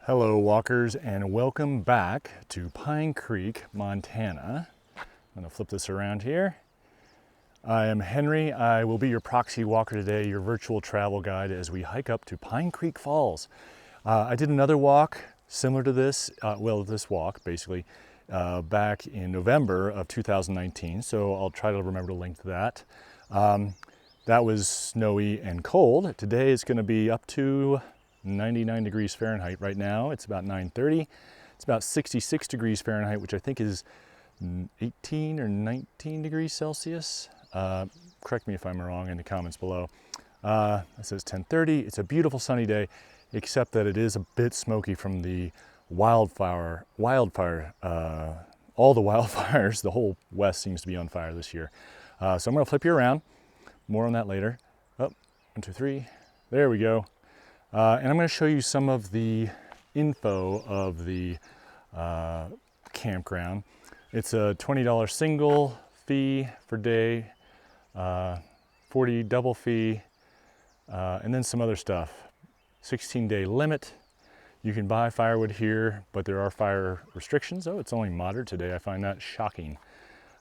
Hello walkers, and welcome back to Pine Creek, Montana. I'm gonna flip this around here. I am Henry. I will be your proxy walker today, your virtual travel guide as we hike up to Pine Creek Falls. I did another walk similar to this, this walk basically, back in November of 2019, so I'll try to remember to link to that. That was snowy and cold. Today it's gonna be up to 99 degrees Fahrenheit right now. It's about 9:30. It's about 66 degrees Fahrenheit, which I think is 18 or 19 degrees Celsius. Correct me if I'm wrong in the comments below. It says 10:30. It's a beautiful sunny day, except that it is a bit smoky from the wildfire, all the wildfires. The whole West seems to be on fire this year. So I'm gonna flip you around. More on that later. Oh, 1, 2, 3. There we go. And I'm going to show you some of the info of the campground. It's a $20 single fee for day, $40 double fee, and then some other stuff. 16-day limit. You can buy firewood here, but there are fire restrictions. Oh, it's only moderate today. I find that shocking.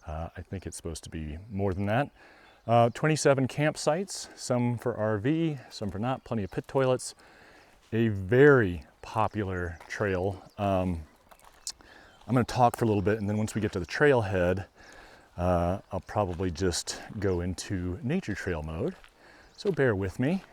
I think it's supposed to be more than that. 27 campsites, some for RV, some for not, plenty of pit toilets. A very popular trail. I'm going to talk for a little bit, and then once we get to the trailhead, I'll probably just go into nature trail mode. So bear with me.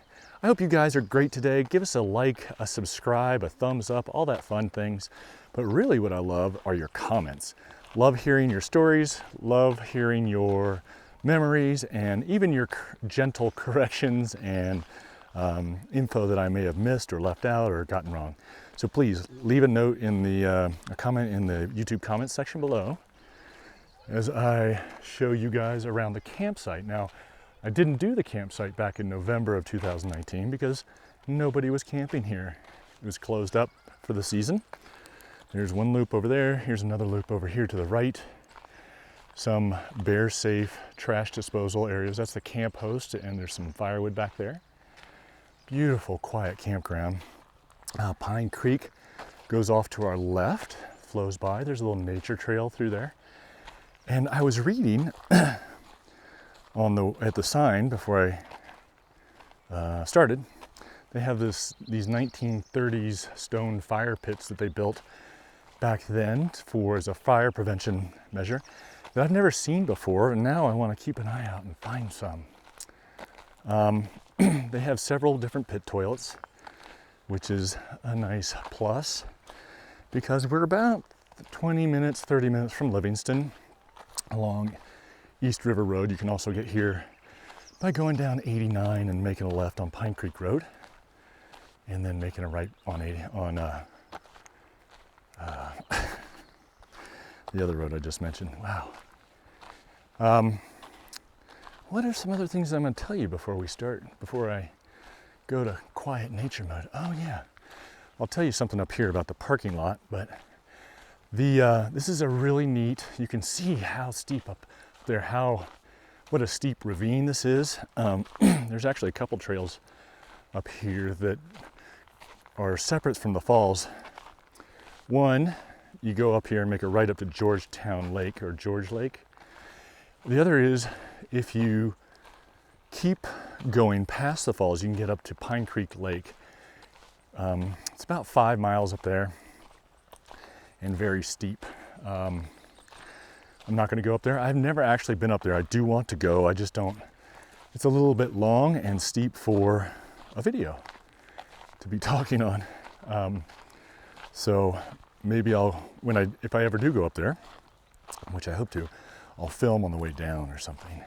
I hope you guys are great today. Give us a like, a subscribe, a thumbs up, all that fun things. But really what I love are your comments. Love hearing your stories, love hearing your memories, and even your gentle corrections and info that I may have missed or left out or gotten wrong. So please leave a note in the a comment in the YouTube comments section below as I show you guys around the campsite. Now, I didn't do the campsite back in November of 2019 because nobody was camping here. It was closed up for the season. There's one loop over there. Here's another loop over here to the right. Some bear safe trash disposal areas. That's the camp host, and there's some firewood back there. Beautiful, quiet campground. Pine Creek goes off to our left, flows by. There's a little nature trail through there. And I was reading at the sign before I started. They have these 1930s stone fire pits that they built back then as a fire prevention measure that I've never seen before, and now I want to keep an eye out and find some. They have several different pit toilets, which is a nice plus because we're about 20 minutes, 30 minutes from Livingston along East River Road. You can also get here by going down 89 and making a left on Pine Creek Road, and then making a right on the other road I just mentioned. Wow. What are some other things I'm going to tell you before I go to quiet nature mode? Oh yeah, I'll tell you something up here about the parking lot, but this is a really neat, you can see how steep up there, what a steep ravine this is. There's actually a couple trails up here that are separate from the falls. One, you go up here and make a right up to Georgetown Lake or George Lake. The other is, if you keep going past the falls, you can get up to Pine Creek Lake. It's about 5 miles up there and very steep. I'm not going to go up there. I've never actually been up there. I do want to go. I just don't. It's a little bit long and steep for a video to be talking on. So maybe if I ever do go up there, which I hope to, I'll film on the way down or something.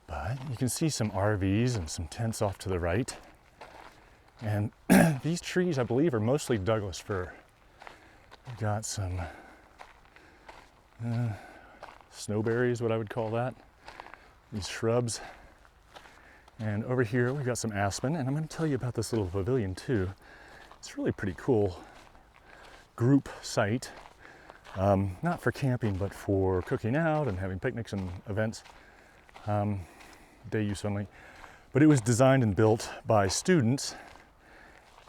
But you can see some RVs and some tents off to the right. And these trees, I believe, are mostly Douglas fir. We've got some snowberries, what I would call that. These shrubs. And over here, we've got some aspen. And I'm going to tell you about this little pavilion too. It's really pretty cool group site. Not for camping, but for cooking out and having picnics and events, day use only. But it was designed and built by students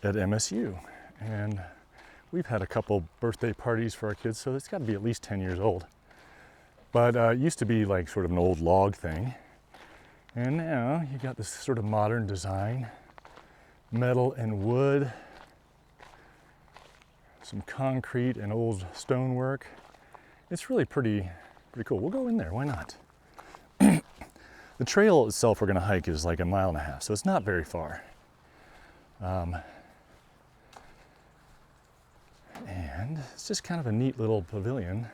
at MSU. And we've had a couple birthday parties for our kids, so it's got to be at least 10 years old. But it used to be like sort of an old log thing. And now you got this sort of modern design, metal and wood, some concrete and old stonework. It's really pretty cool. We'll go in there, why not? The trail itself we're gonna hike is like 1.5 miles, so it's not very far. And it's just kind of a neat little pavilion.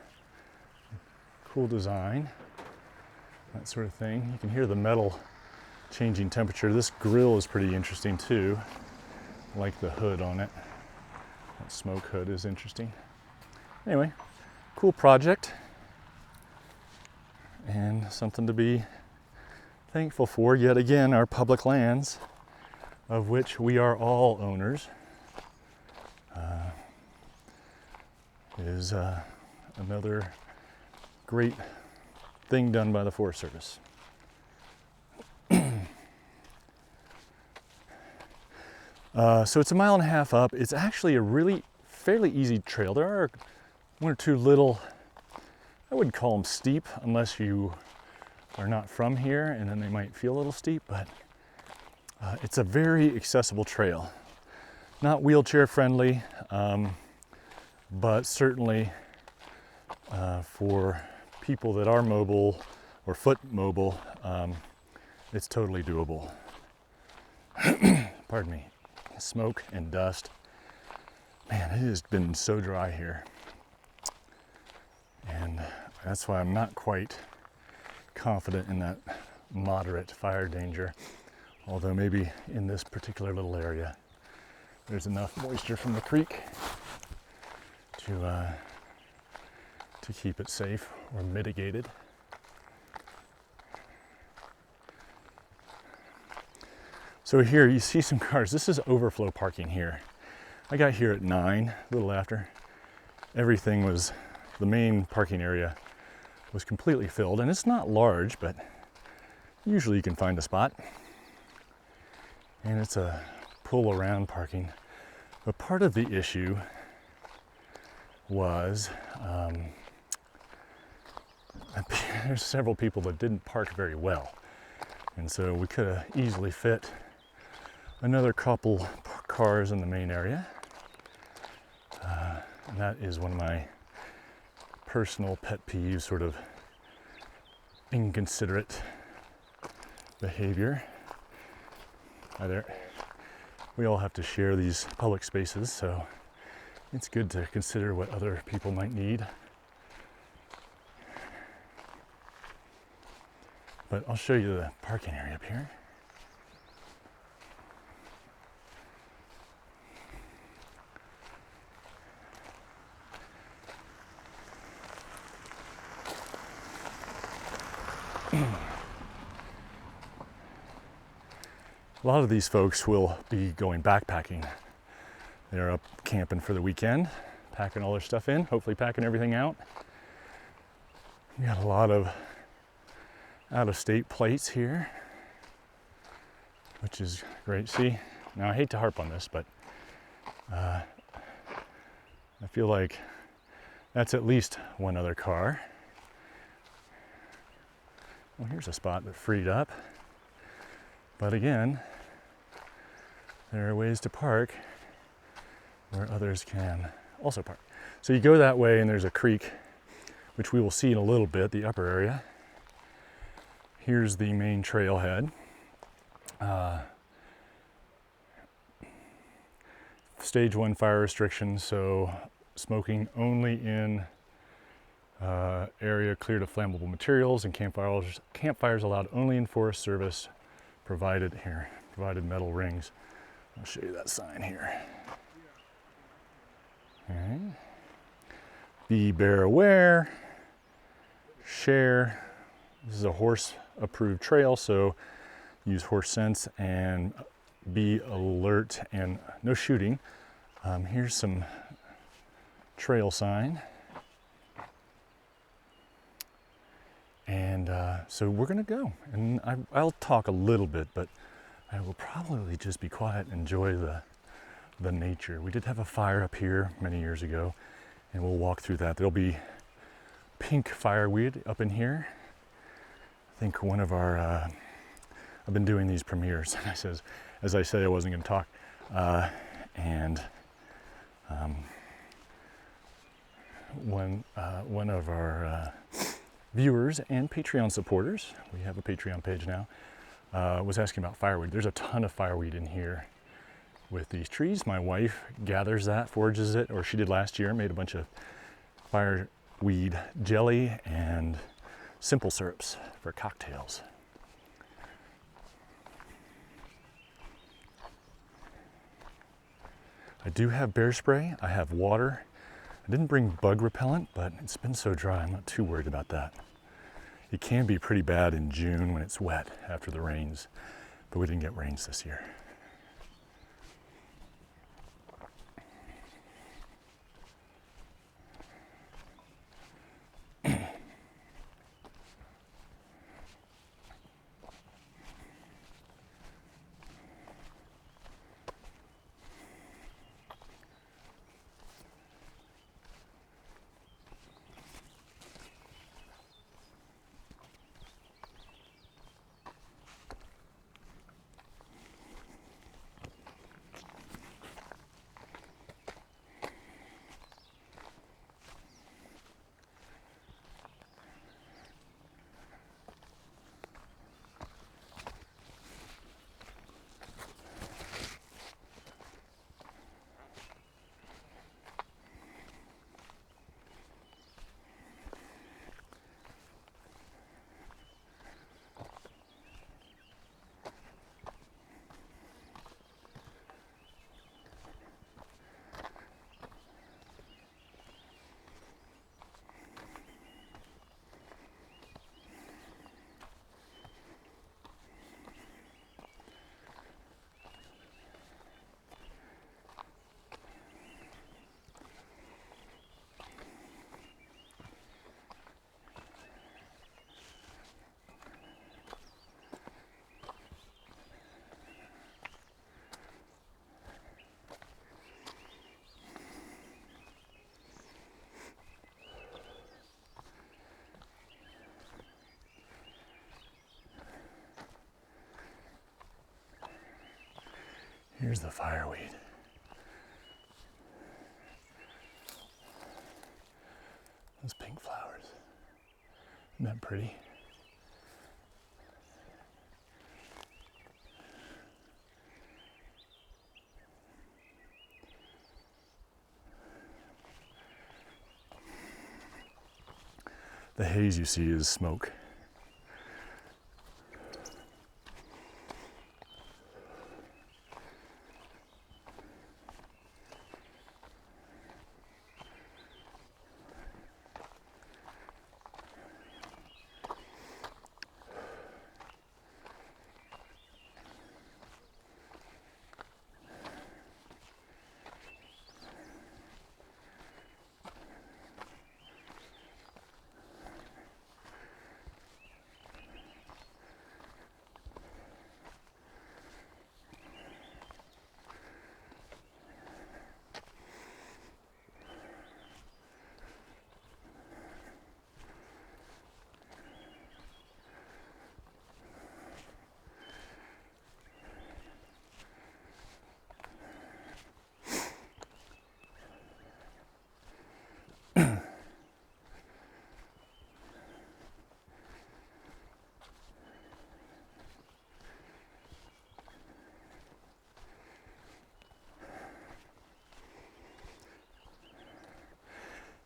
Cool design, that sort of thing. You can hear the metal changing temperature. This grill is pretty interesting too. I like the hood on it. That smoke hood is interesting. Anyway, cool project and something to be thankful for. Yet again, our public lands, of which we are all owners, is another great thing done by the Forest Service. So it's 1.5 miles up. It's actually a really fairly easy trail. There are 1 or 2 little, I wouldn't call them steep unless you are not from here, and then they might feel a little steep, but it's a very accessible trail. Not wheelchair friendly, but certainly for people that are mobile or foot mobile, it's totally doable. Pardon me. Smoke and dust. Man, it has been so dry here. And that's why I'm not quite confident in that moderate fire danger. Although maybe in this particular little area, there's enough moisture from the creek to keep it safe or mitigated. So here you see some cars. This is Overflow Parking here. I got here at 9, a little after. Everything was, the main parking area was completely filled, and it's not large, but usually you can find a spot. And it's a pull around parking. But part of the issue was there's several people that didn't park very well. And so we could have easily fit another couple cars in the main area. And that is one of my personal pet peeves, sort of inconsiderate behavior. Either we all have to share these public spaces, so it's good to consider what other people might need. But I'll show you the parking area up here. A lot of these folks will be going backpacking. They're up camping for the weekend, packing all their stuff in, hopefully packing everything out. We got a lot of out-of-state plates here, which is great. See, now I hate to harp on this, but I feel like that's at least one other car. Well, here's a spot that freed up. But again, there are ways to park where others can also park. So you go that way and there's a creek, which we will see in a little bit, the upper area. Here's the main trailhead. Stage 1 fire restrictions, so smoking only in area cleared of flammable materials, and campfires allowed only in Forest Service provided metal rings. I'll show you that sign here. Okay. Be bear aware, share. This is a horse approved trail, so use horse sense and be alert and no shooting. Here's some trail sign. And so we're gonna go, and I'll talk a little bit, but I will probably just be quiet and enjoy the the nature. We did have a fire up here many years ago, and we'll walk through that. There'll be pink fireweed up in here. I think one of our, I've been doing these premieres, and as I said, I wasn't going to talk, one of our viewers and Patreon supporters, we have a Patreon page now, was asking about fireweed. There's a ton of fireweed in here with these trees. My wife gathers that, forages it, or she did last year, made a bunch of fireweed jelly and simple syrups for cocktails. I do have bear spray, I have water. I didn't bring bug repellent, but it's been so dry, I'm not too worried about that. It can be pretty bad in June when it's wet after the rains, but we didn't get rains this year. Here's the fireweed. Those pink flowers. Isn't that pretty? The haze you see is smoke.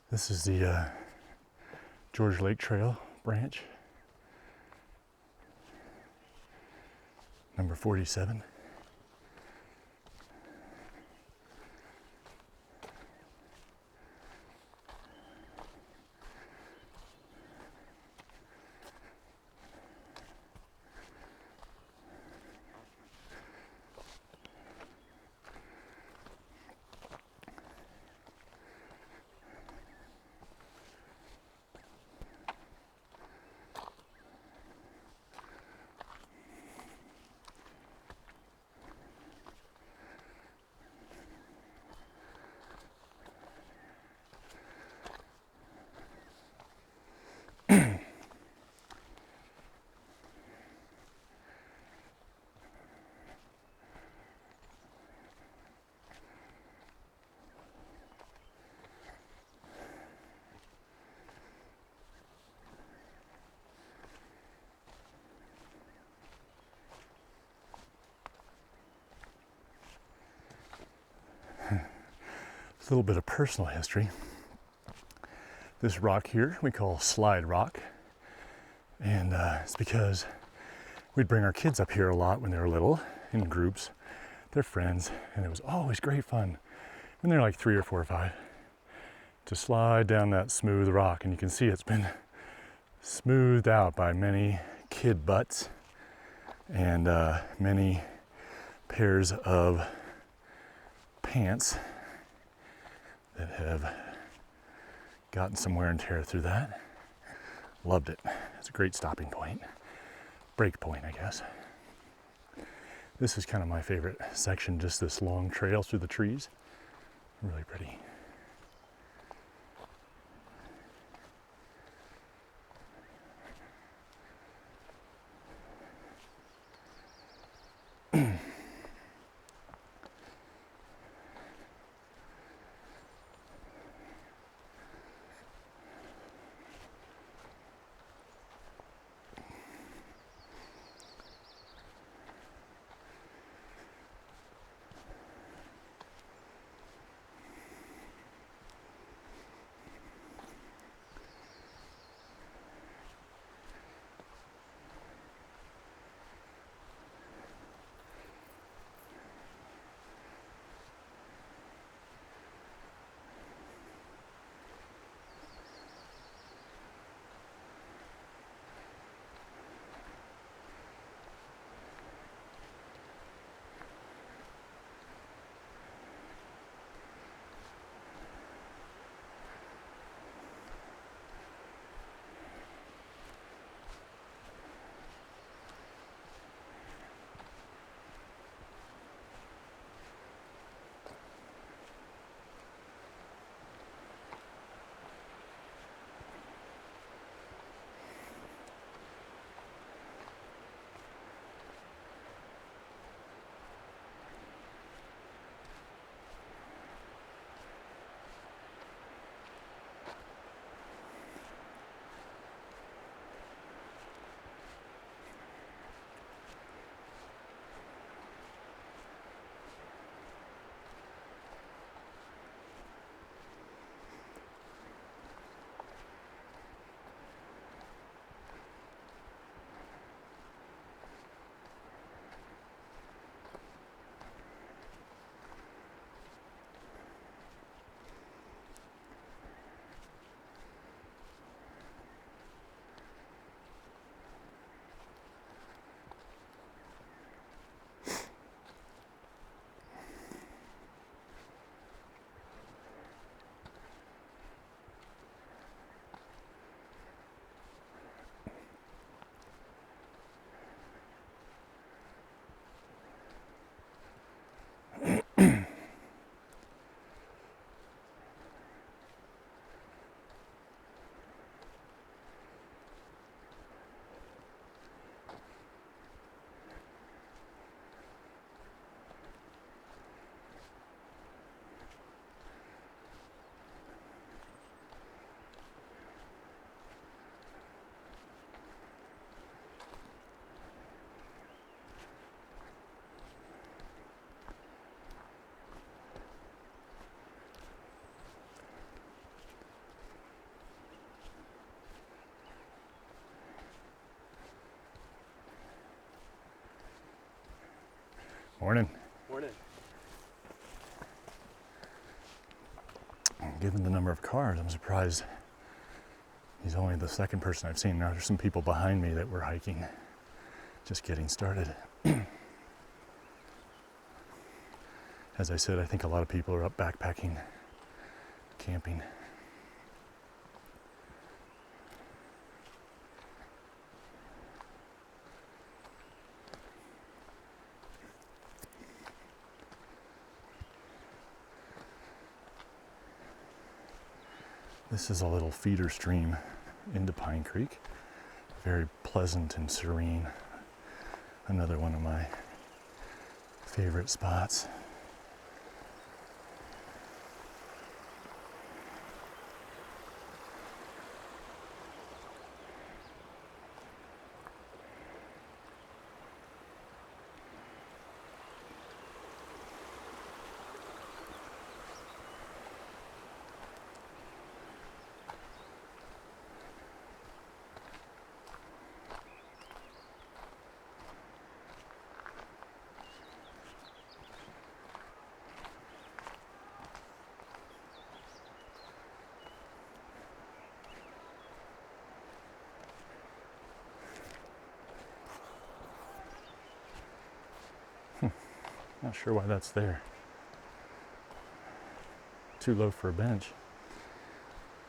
This is the George Lake Trail branch, number 47. little bit of personal history. This rock here we call Slide Rock, and it's because we'd bring our kids up here a lot when they were little in groups, their friends, and it was always great fun when they're like 3 or 4 or 5 to slide down that smooth rock. And you can see it's been smoothed out by many kid butts and many pairs of pants that have gotten some wear and tear through that. Loved it. It's a great stopping point, break point, I guess. This is kind of my favorite section, just this long trail through the trees. Really pretty. Morning. Morning. Given the number of cars, I'm surprised he's only the second person I've seen. Now there's some people behind me that were hiking, just getting started. As I said, I think a lot of people are up backpacking, camping. This is a little feeder stream into Pine Creek. Very pleasant and serene. Another one of my favorite spots. Not sure why that's there. Too low for a bench.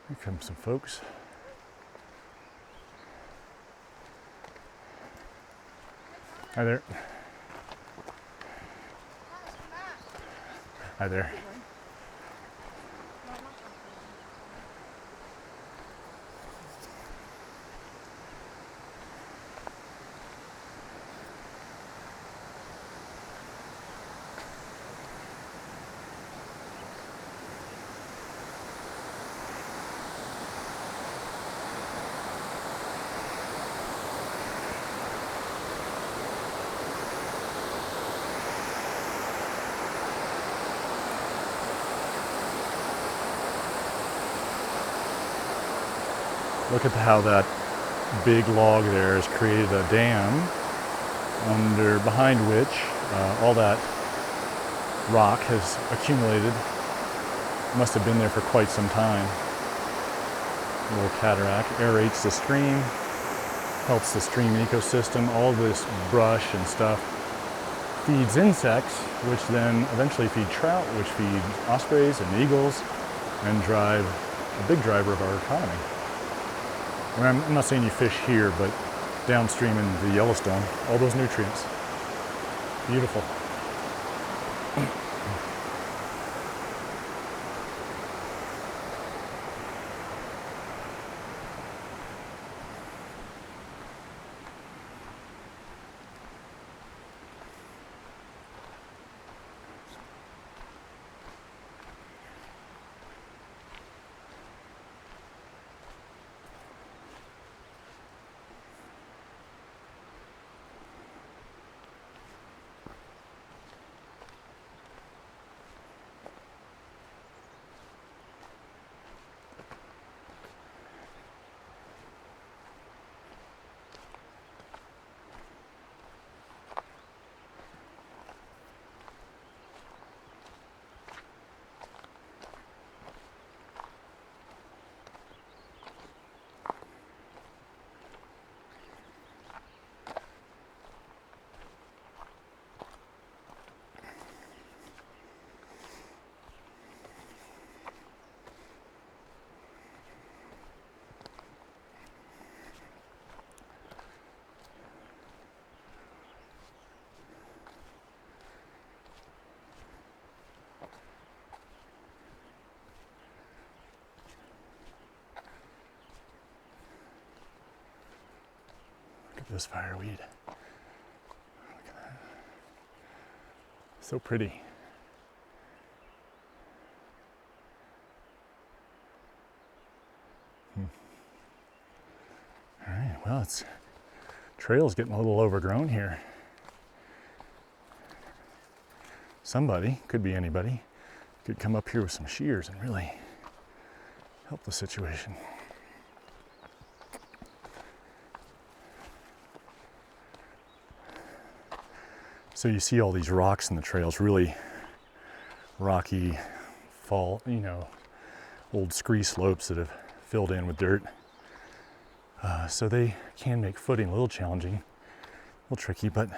Here come some folks. Hi there. Hi there. Look at how that big log there has created a dam behind which all that rock has accumulated. Must have been there for quite some time. A little cataract aerates the stream, helps the stream ecosystem. All this brush and stuff feeds insects, which then eventually feed trout, which feed ospreys and eagles, and drive a big driver of our economy. I'm not saying you fish here, but downstream in the Yellowstone, all those nutrients. Beautiful. This fireweed. Look at that. So pretty. All right, well, trail's getting a little overgrown here. Somebody, could be anybody, could come up here with some shears and really help the situation. So you see all these rocks in the trails, really rocky, old scree slopes that have filled in with dirt. So they can make footing a little challenging, a little tricky, but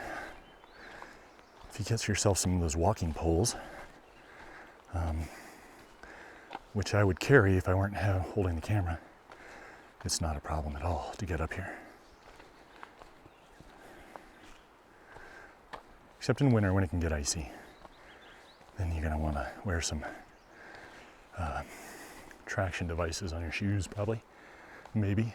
if you get yourself some of those walking poles, which I would carry if I weren't holding the camera, it's not a problem at all to get up here. Except in winter when it can get icy. Then you're gonna wanna wear some traction devices on your shoes, probably, maybe.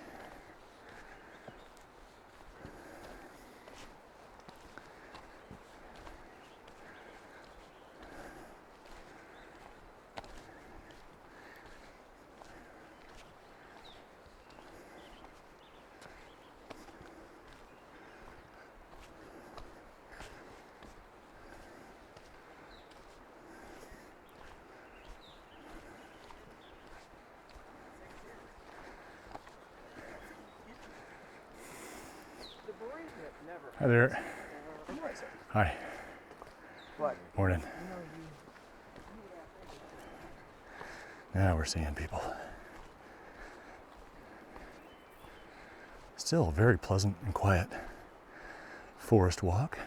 Hi there. Hi. What? Morning. Now we're seeing people. Still a very pleasant and quiet forest walk.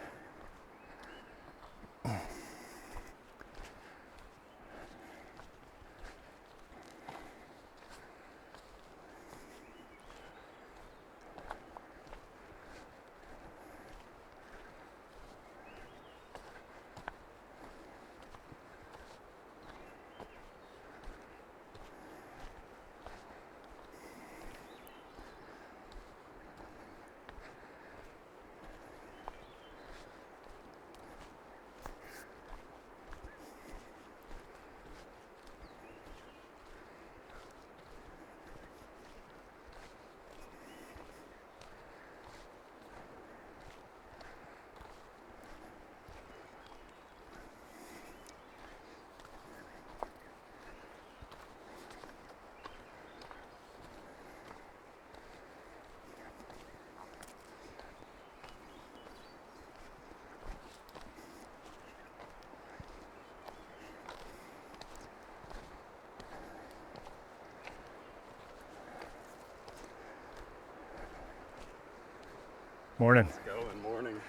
Morning. Let's go in morning.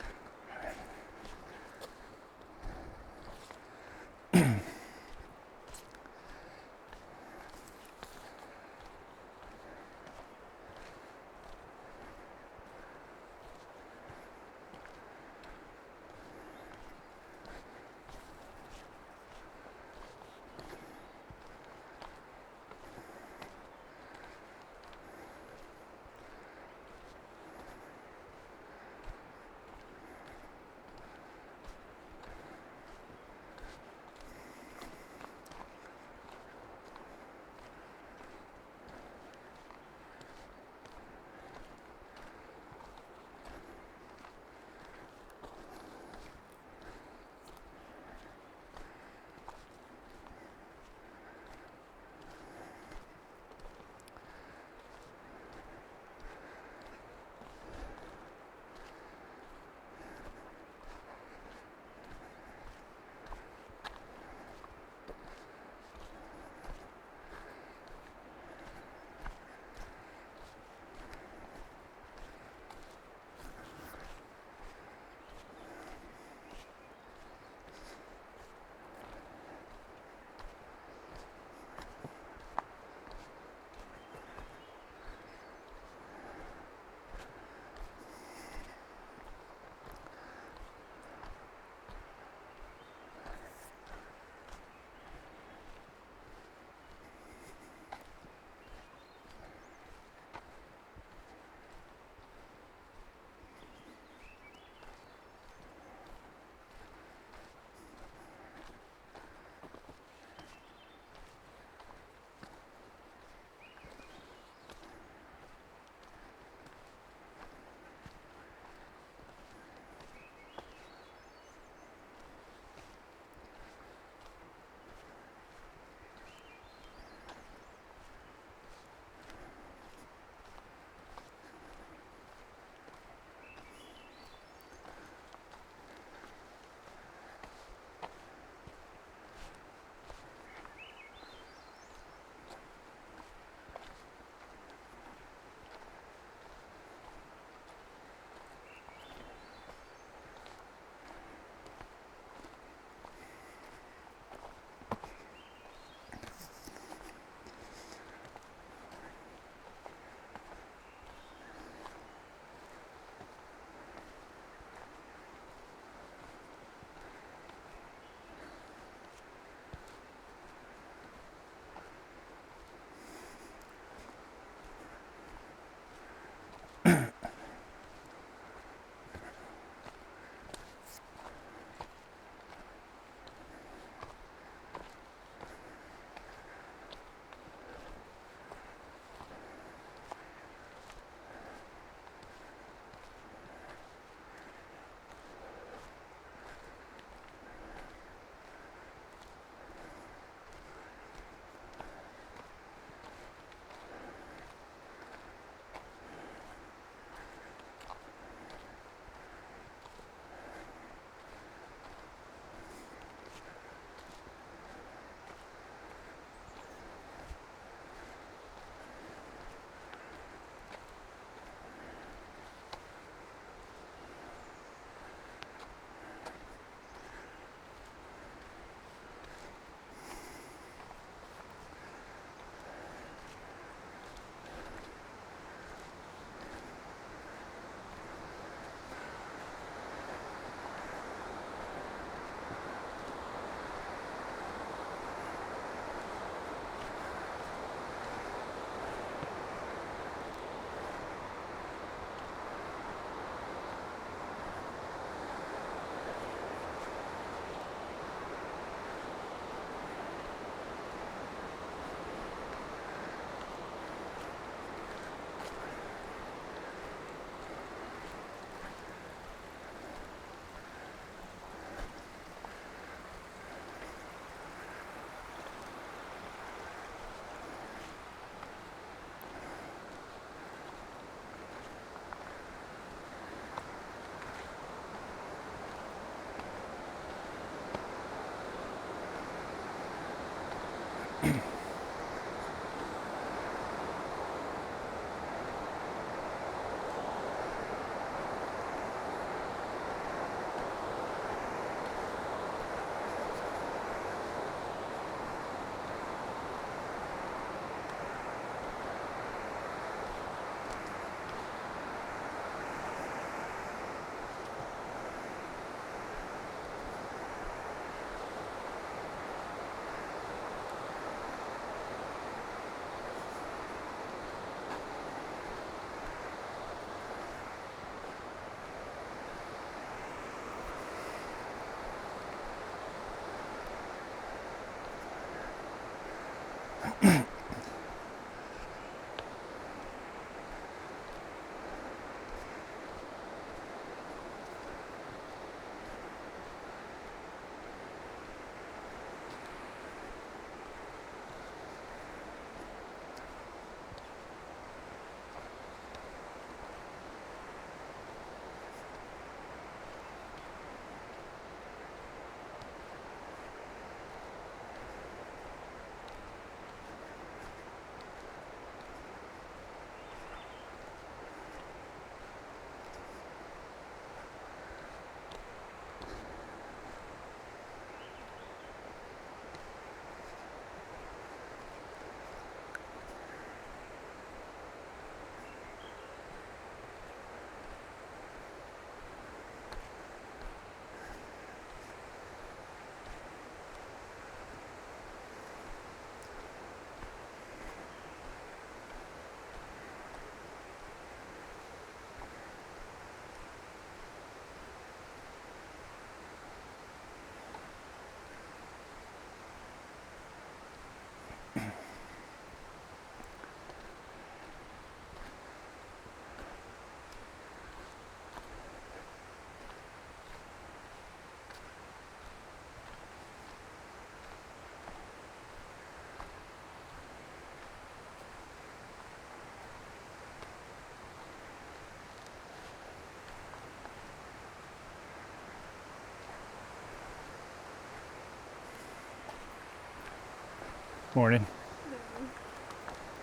Morning.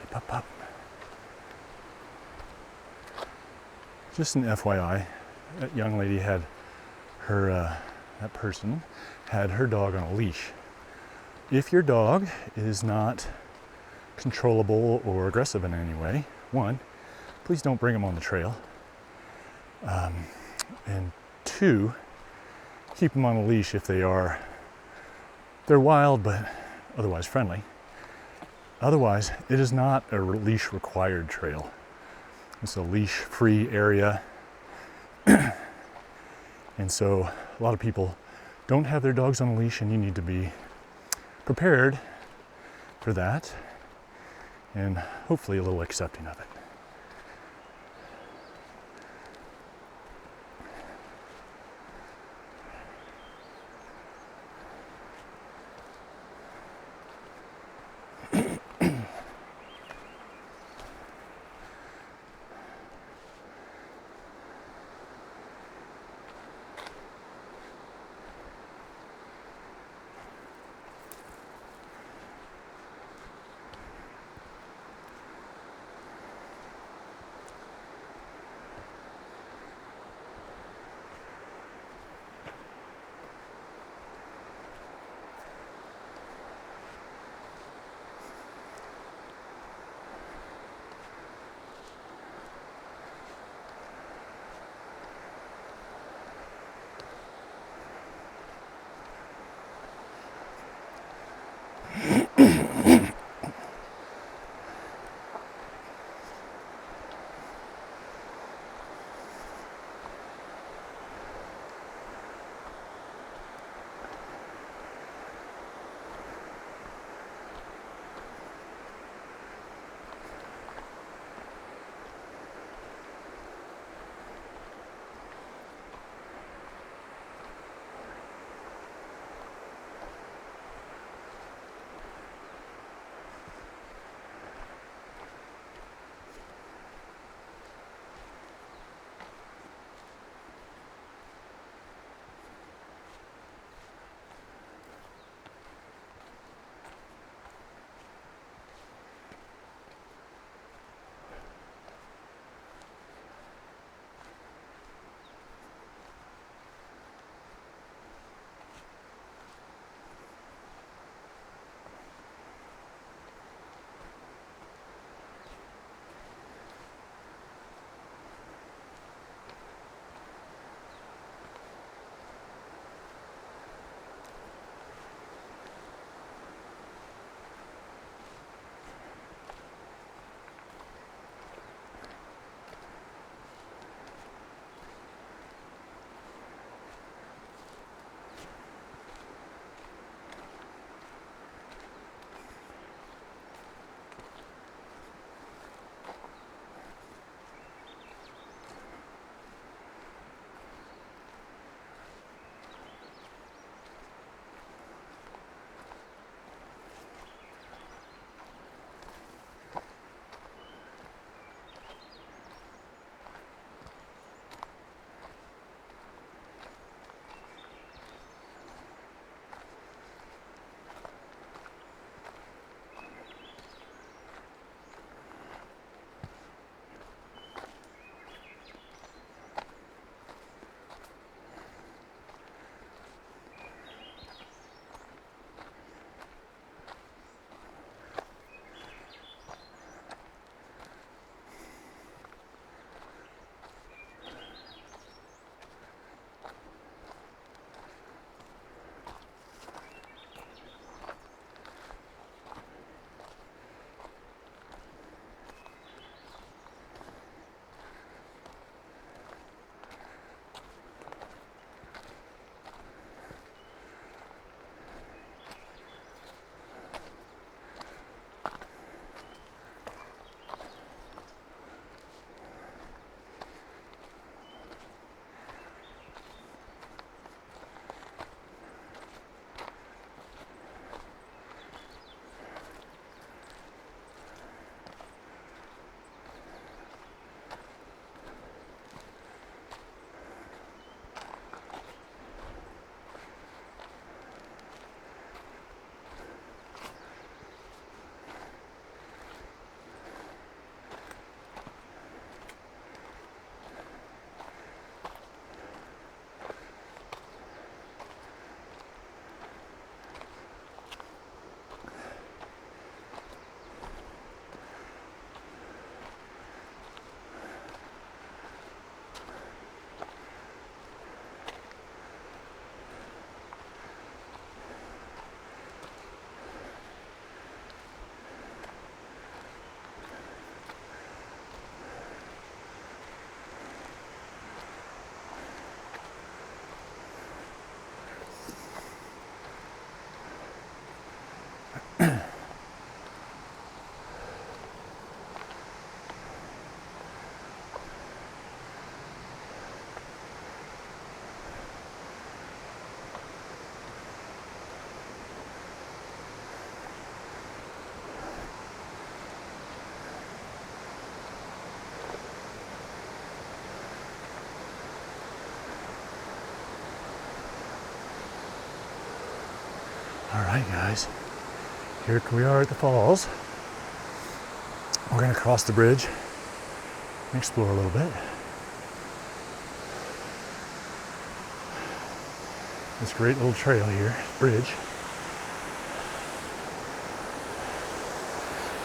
Hey, pup, pup. Just an FYI, that young lady had her, that person had her dog on a leash. If your dog is not controllable or aggressive in any way, one, please don't bring them on the trail. And two, keep them on a leash if they're wild but otherwise friendly. Otherwise, it is not a leash required trail. It's a leash free area. And so a lot of people don't have their dogs on a leash, and you need to be prepared for that and hopefully a little accepting of it. guys, here we are at the falls. We're gonna cross the bridge and explore a little bit. This great little trail here, bridge.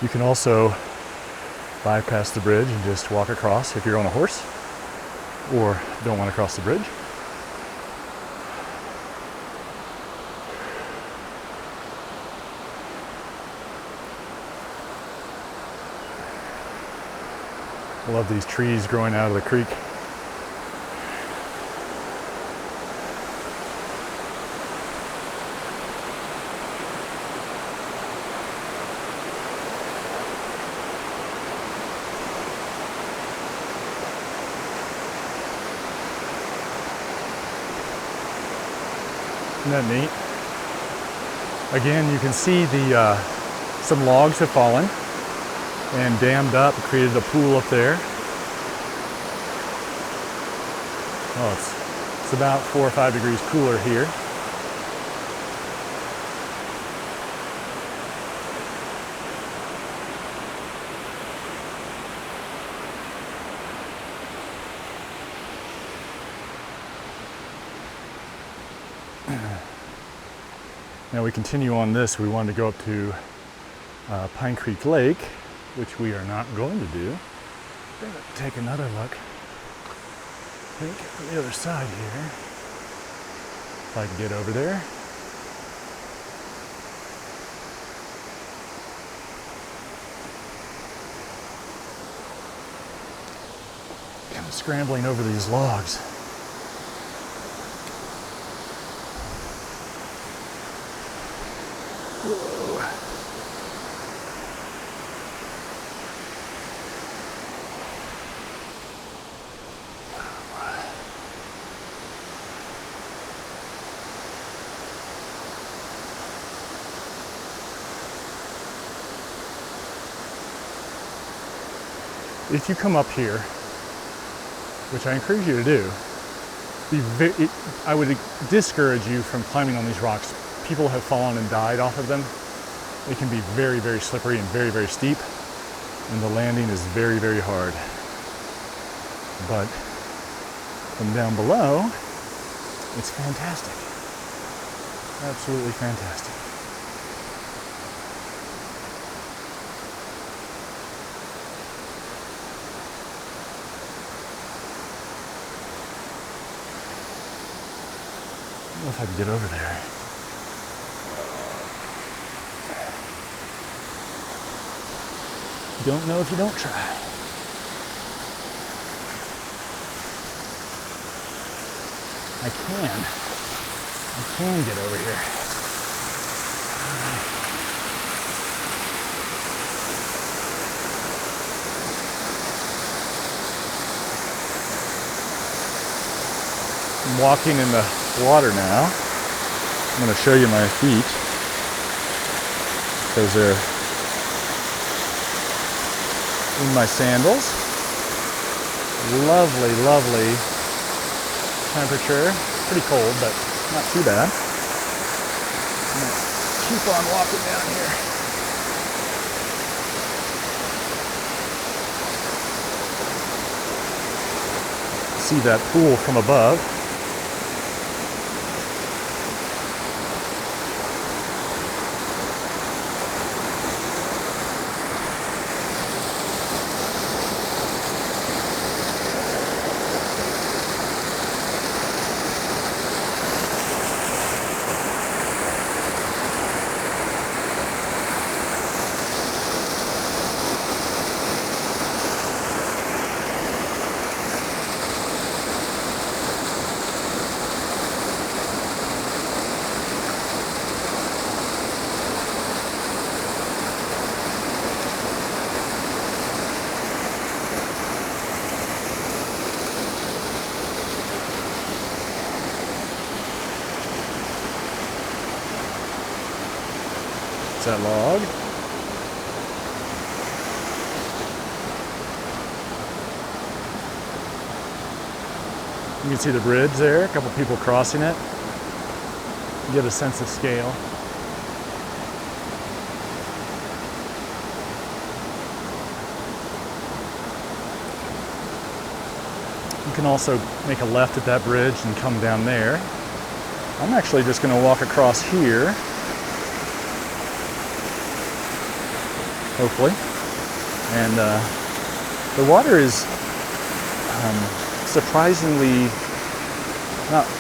You can also bypass the bridge and just walk across if you're on a horse or don't want to cross the bridge. I love these trees growing out of the creek. Isn't that neat? Again, you can see the some logs have fallen and dammed up, created a pool up there. Oh, it's about 4 or 5 degrees cooler here. Now we continue on this. We wanted to go up to Pine Creek Lake, which we are not going to do. We're going to take another look, I think, from the other side here. If I can get over there. Kind of scrambling over these logs. If you come up here, which I encourage you to do, I would discourage you from climbing on these rocks. People have fallen and died off of them. It can be very, very slippery and very, very steep, and the landing is very, very hard. But from down below, it's fantastic. Absolutely fantastic. I don't know if I can get over there. Don't know if you don't try. I can get over here. I'm walking in the water now. I'm going to show you my feet because they're in my sandals. Lovely, lovely temperature. Pretty cold, but not too bad. I'm going to keep on walking down here. See that pool from above. It's that log. You can see the bridge there, a couple people crossing it. You get a sense of scale. can also make a left at that bridge and come down there. I'm actually just going to walk across here, hopefully. And the water is surprisingly,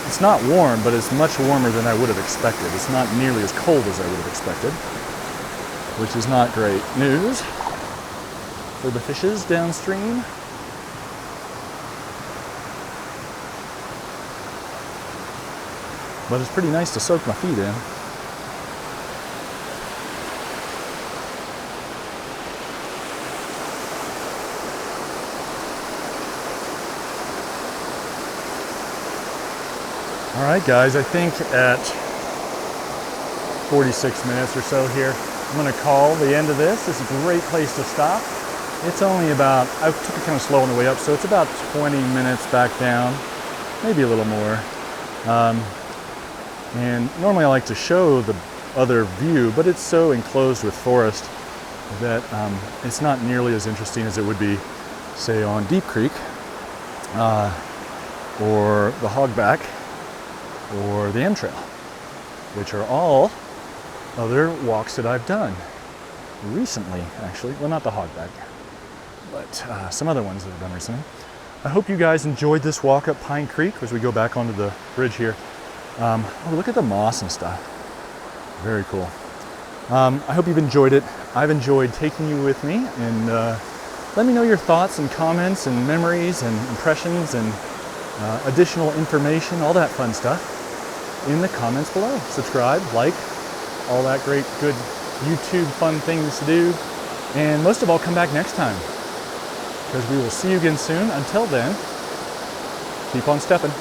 it's not warm, but it's much warmer than I would have expected. It's not nearly as cold as I would have expected, which is not great news for the fishes downstream. But it's pretty nice to soak my feet in. All right, guys, I think at 46 minutes or so here, I'm gonna call the end of this. This is a great place to stop. It's only about, I took it kind of slow on the way up, so it's about 20 minutes back down, maybe a little more. And normally I like to show the other view, but it's so enclosed with forest that it's not nearly as interesting as it would be, say, on Deep Creek, or the Hogback, or the M Trail, which are all other walks that I've done recently, actually. Well, not the Hogback, but some other ones that I've done recently. I hope you guys enjoyed this walk up Pine Creek as we go back onto the bridge here. Oh, look at the moss and stuff. Very cool. I hope you've enjoyed it. I've enjoyed taking you with me, and let me know your thoughts and comments and memories and impressions and additional information, all that fun stuff in the comments below. Subscribe, like, all that great, good YouTube fun things to do. And most of all, come back next time, because we will see you again soon. Until then, keep on stepping.